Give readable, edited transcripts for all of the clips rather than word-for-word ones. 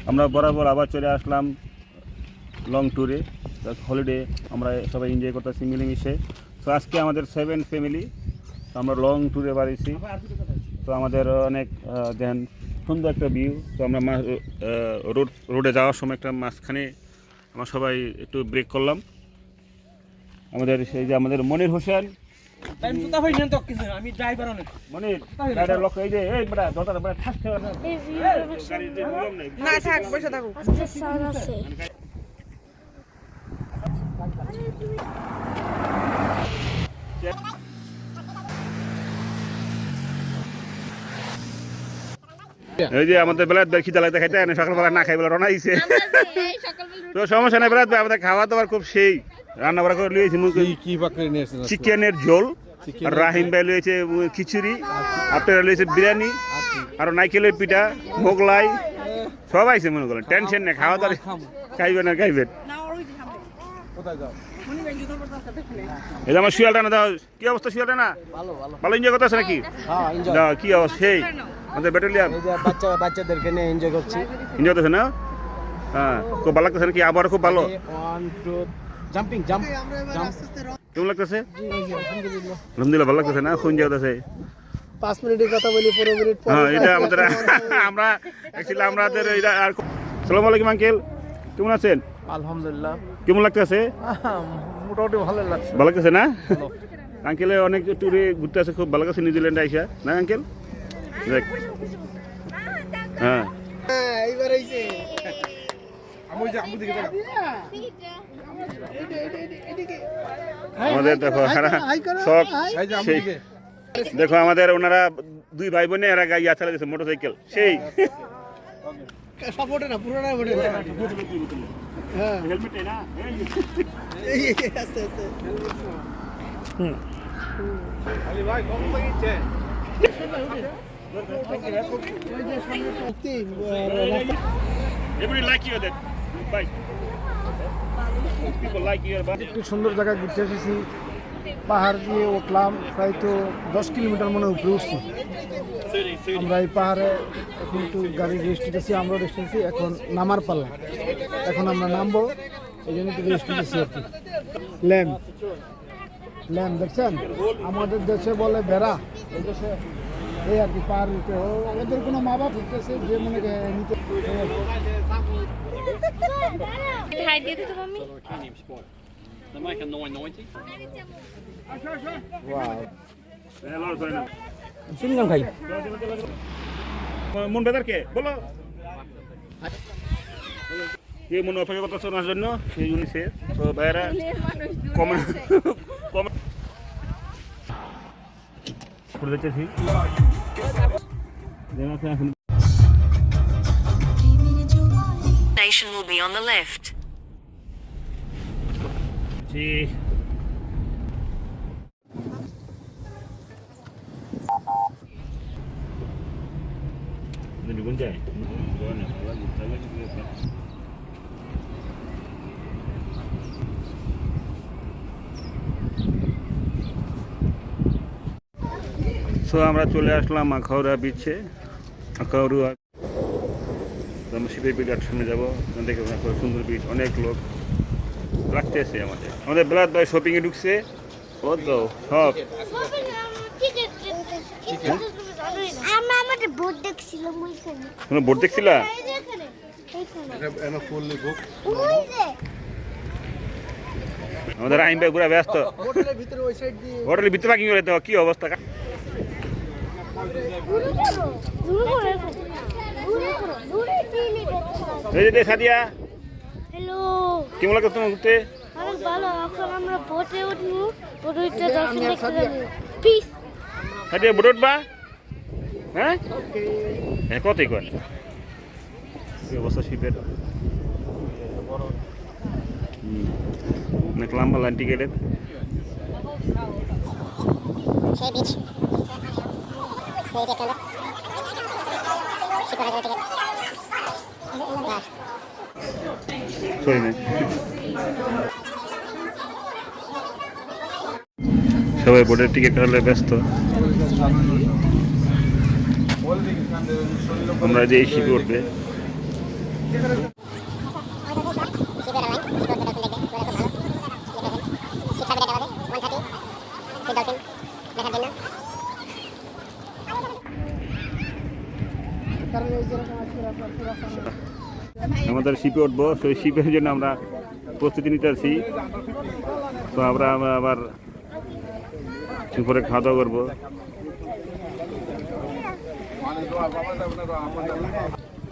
আমরা বরাবর আবার চলে আসলাম লং ট্যুরে, হলিডে আমরা সবাই এনজয় করতেছি মিলেমিশে। তো আজকে আমাদের 7 ফ্যামিলি, তো আমরা লং ট্যুরে বাড়িছি। তো আমাদের অনেক দেন সুন্দর একটা ভিউ। তো আমরা রোডে যাওয়ার সময় একটা মাঝখানে আমরা সবাই একটু ব্রেক করলাম। আমাদের সেই যে আমাদের মনির হোসেন, মনির গাড়ির লোক, এই যে এই বড়া দরকার বড়া ঠাস খেলা না, গাড়িতে নিয়ম নাই না থাক বসে থাকো। আজকে সাউন্ড আছে। এই যে আমাদের বেলাত ভাই খিদা লাগতে খাইতে সকালবেলা না খাই বলে রওনা দিয়েছে। তো সমস্যা নেই বেলাত ভাই, আমাদের খাওয়া দাওয়ার খুব সেই, রান্না বাড়া করে লিয়েছি চিকেনের ঝোল, আর রাহিম ভাই লিয়েছে খিচুড়ি, আপনারা লিয়েছে বিরিয়ানি, আর নাইকেলের পিঠা, মোগলাই সব আইছে মনে করেন। টেনশন নেই, খাওয়া দাওয়া খাইবেন আর খাইবেন। এই যে আমার শিয়ালটা না, দাও কি অবস্থা শিয়ালটা না? ভালো এনজয় করতেছে নাকি? দাও কি অবস্থা সেই আমাদের ব্যাটালিয়ান বাচ্চাদেরকে নিয়ে এনজয় করছি। এনজয় করতেছে না? হ্যাঁ, খুব ভালো লাগতেছে নাকি? আবার খুব ভালো কেমন লাগতেছে? আলহামদুলিল্লাহ ভালো লাগতেছে না? কোন জায়গাতে 5 মিনিটের কথা বলি, 15 মিনিট পরে। হ্যাঁ, এটা আমাদের আমরা অ্যাকচুয়ালি আমাদের এটা আর। আসসালামু আলাইকুম আঙ্কেল, কেমন আছেন? আলহামদুলিল্লাহ। কেমন লাগতেছে? মোটামুটি ভালো লাগছে। ভালো লাগতেছে না? আঙ্কেলে অনেক ট্যুরে ঘুরতে আছে, খুব ভালো লাগছে নিউজিল্যান্ডে আইসা না আঙ্কেল? দেখ হ্যাঁ এইবার হইছে আমাদের দেখো সব সেই দেখো আমাদের ওনারা 2 ভাই বোনে এরা গাড়ি চালা দিয়েছে মোটরসাইকেল সেই সাপোর্টে না পুরোটা বটে। হ্যাঁ হেলমেটে না এই আস্তে আস্তে। আলি ভাই কম লাগিছে। Everybody like you that bike. People like your bike. একটু সুন্দর জায়গায় ঘুরতে এসেছি, পাহাড় দিয়ে উঠলাম, প্রায় তো 10 কিলোমিটার মনে উপরে উঠছি আমরা এই পাহাড়ে। এখন একটু গাড়ি রেস্ট দিতেছি, আমরা রেস্ট নিচ্ছি, এখন নামার পালা, এখন আমরা নামবো, এই জন্য একটু রেস্ট দিতেছি আর কি। ল্যাম্প ল্যাম্প দেখছেন, আমাদের দেশে বলে বেড়া, এই দেশে এই আর কি পাহাড় উঠে ওদের কোনো মা বাপ উঠতেছে যে মনে নিতে। শুনলাম ভাই মন বেদার কে বলো কে মন অপেক্ষা করতেছে ওনার জন্য, সেই জন্য সে তো ভাইরা কমেন্ট করে দিতেছি। Station will be on the left. G Nandun dyan. So আমরা চলে আসলাম আখাউড়া বিচে। আখাউড়া আমরা শিবের বিচের সামনে যাবো, দেখে সুন্দর বিচ, অনেক লোক রাখতে আছে। আমাদের বেলাত ভাই শপিং এ ঢুকছে, ও তো সব বোট দেখছিলা? আমাদের আইন ভাই পুরা ব্যস্ত, হোটেলের ভিতরে পার্কিং করে দেওয়া। কি অবস্থা? এই যে সাদিয়া, হ্যালো, কেমন লাগে তোমার ঘুরতে? অনেক ভালো। এখন আমরা বোটে উঠবো, বোটে উঠে দর্শন দেখতে যাবো। পিস সাদিয়া বোট উঠবা? হ্যাঁ হ্যাঁ, কতই কর কি অবস্থা শিপের, অনেক লম্বা লাইন টিকেটের। সবাই বোর্ডের টিকিট কাটলে ব্যস্ত। আমরা যে এই শিপে উঠবে আমাদের শিপে উঠবো, সেই শিপের জন্য আমরা প্রস্তুতি নিতে আছি। তো আমরা আবার দুপুরে খাওয়া দাওয়া করবো।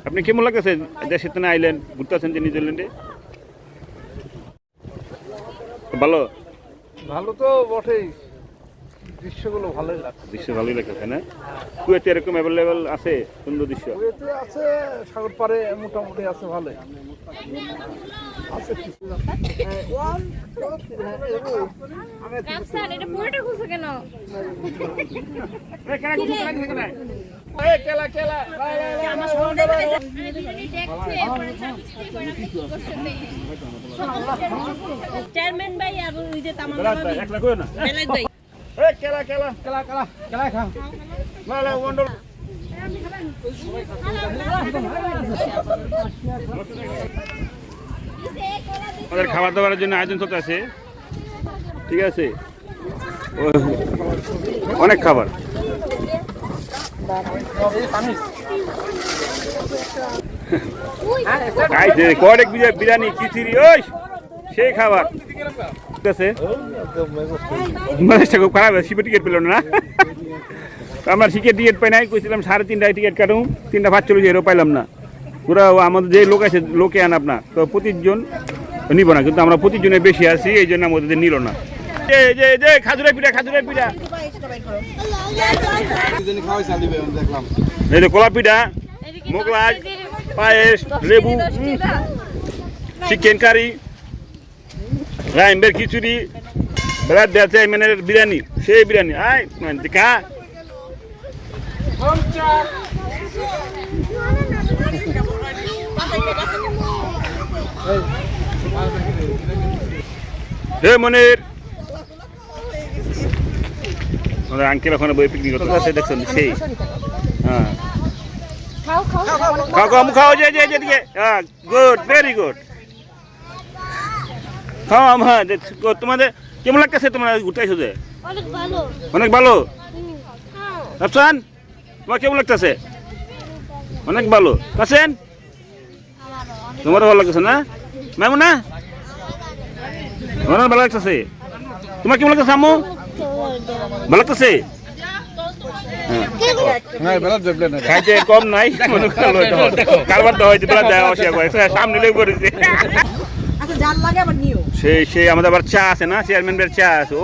আপনি কেমন লাগতেছে দেশের তো আইলেন, ঘুরতে আছেন যে নিউজিল্যান্ডে? ভালো ভালো তো বটেই, দৃশ্যগুলো ভালোই লাগছে। দৃশ্য ভালোই লাগতেছে না? কুয়েতে এরকম অ্যাভেলেবেল আছে সুন্দর দৃশ্য? কুয়েতে আছে, সাগর পাড়ে মোটামুটি আছে, ভালোই আছে কিছু। এটা পুরোটা খুঁজছে কেন? চেয়ারম্যান ভাই আর ওই যে তামান্না ভাবি একলা কই না বেলায়েত ভাই খেলা খেলা খেলা খেলা খেলা খা। আমাদের খাবার দাবারের জন্য আয়োজন চলতে আছে, ঠিক আছে? অনেক খাবার, কয়েক বিরিয়ানি, খিচুড়ি, ওই সেই খাবার। ঠিক আছে, খুব খারাপ, শিপে টিকিট পেল না। আমরা টিকিট পাই নাই, কইছিলাম 3:30টায় টিকিট কাটুম, 3:45 এরও পাইলাম না। পুরা আমাদের যে লোক আছে লোকে আন আপনার, তো প্রতিজন নিব না, কিন্তু আমরা প্রতিজনে বেশি আছি, এই জন্য আমাদের নিল না। খাজুরের পিঠা, খাজুরের পিঠা, এই যে কলা পিঠা, মোগলাই, পায়েস, লেবু, চিকেন কারি, রাইমের খিচুড়ি, বেড়াত দেওয়া মানে বিরিয়ানি, সেই বিরিয়ানি। আয় দেখা মনের আমাদের আঙ্কেল ওখানে বই পিকনিক করতে আছে, দেখছেন সেই। হ্যাঁ, খাও খাও খাও, যে যেদিকে, হ্যাঁ, গুড, ভেরি গুড। খাও। হ্যাঁ, তোমাদের কেমন লাগতেছে? তোমরা ঘুরতে আসো যে? অনেক ভালো। অনেক ভালো। আফসান, তোমার কেমন লাগতেছে? অনেক ভালো। কাছেন তোমারও ভালো লাগতেছে না? মামুনা, তোমার ভালো লাগতেছে? তোমার কেমন লাগতেছে আম্মু? ভালো লাগতেছে? খাইতে কম নাই, কারবার দেওয়া হয়েছে, সামনে লেগে পড়েছে। সেই আমাদের আবার চা আছে না, চেয়ারম্যানের চা আছে।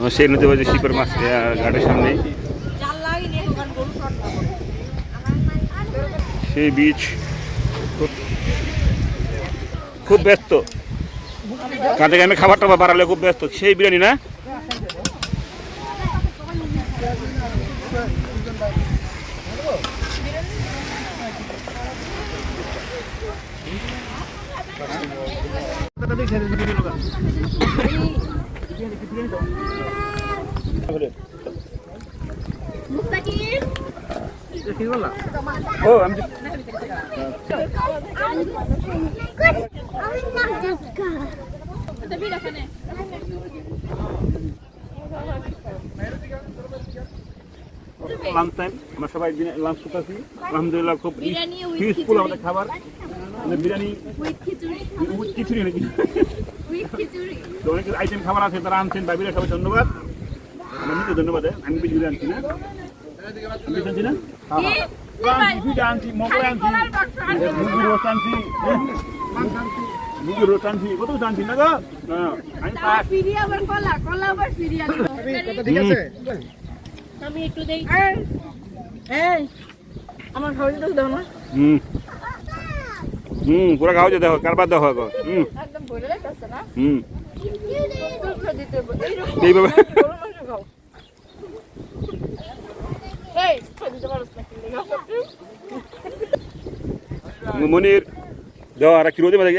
ও সেই নদী বাজে শিপের মাছ ঘাটের সামনে, সেই বিচ খুব ব্যস্ত। কাঁধে আমি খাবার টাবার বাড়ালে খুব ব্যস্ত। সেই বিরিয়ানি না? ও আমি লাঞ্চ টাইম, আমরা সবাই লাঞ্চ করতেছি। আলহামদুলিল্লাহ খুব পিসফুল আমাদের খাবার। বিরিয়ানি খিচুড়ি নাকি অনেক আইটেম খাবার আছে, তারা আনছেন। ভাবিরা সবাই ধন্যবাদ, আমরা নিতে ধন্যবাদ। আমি বিরিয়ানি আনছি না, আনছি না, আনছি মোগলাই আনছি, মুরগির রোস্ট আনছি, মুরগির রোস্ট আনছি, কত কিছু আনছি না গো। আমি একটু দেই। আমার খাওয়া যেতে দাও না। পুরা খাওয়া দেখো, কারবার দেখো গো। একদম ভরে লাগতেছে না। এইভাবে মনির দেওয়া আর কি রোদে মাঝে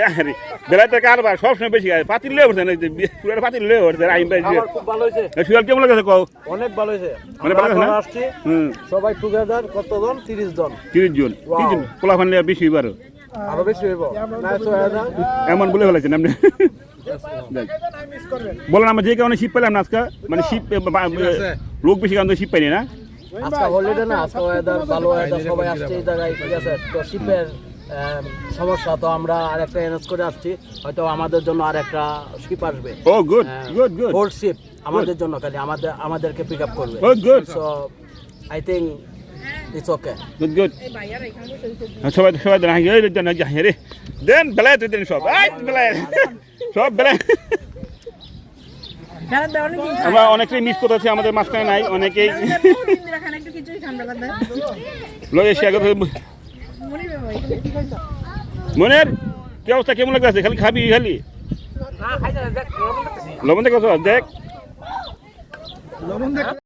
বেলাতে কারবার সবসময় বেশি খায় পাতিল লে উঠছে না পুরো পাতিল লে উঠছে আইন ভাই আমার খুব ভালো হয়েছে সুয়াল কেমন লাগছে কও অনেক ভালো হয়েছে অনেক ভালো হয়েছে না? আমরা আসছি হুম সবাই টুগেদার কতজন 30 জন 30 জন 30 জন পোলা ফানলে বেশি হইবার আরো বেশি হইব না 6000 এমন বলে ফেলেছেন আপনি দেখ। বলেন আমরা যে কারণে শিপ পেলাম না আজকে মানে শিপ লোক বেশি কারণে শিপ পাইনি না আজকে হলিডে না আজকে ওয়েদার ভালো ওয়েদার সবাই আসছে এই জায়গায় ঠিক আছে তো শিপের সমস্যা তো আমরা আরেকটা এনএস করে আসছি হয়তো আমাদের জন্য আরেকটা শিপ আসবে oh good good good four ship আমাদের জন্য খালি আমাদেরকে পিক আপ করবে good good so I think it's okay good good সবাই সবাই দেন হাই দেন হাই রে দেন বেলায় তুই দেন সব এই বেলায় সব বেলায় আমরা অনেকেই মিস করতেছি আমাদের মাঝখানে নাই অনেকেই লোক এসে আগে মনের কি অবস্থা কেমন লাগতেছে খালি খাবি খালি লবণ দেখ দেখ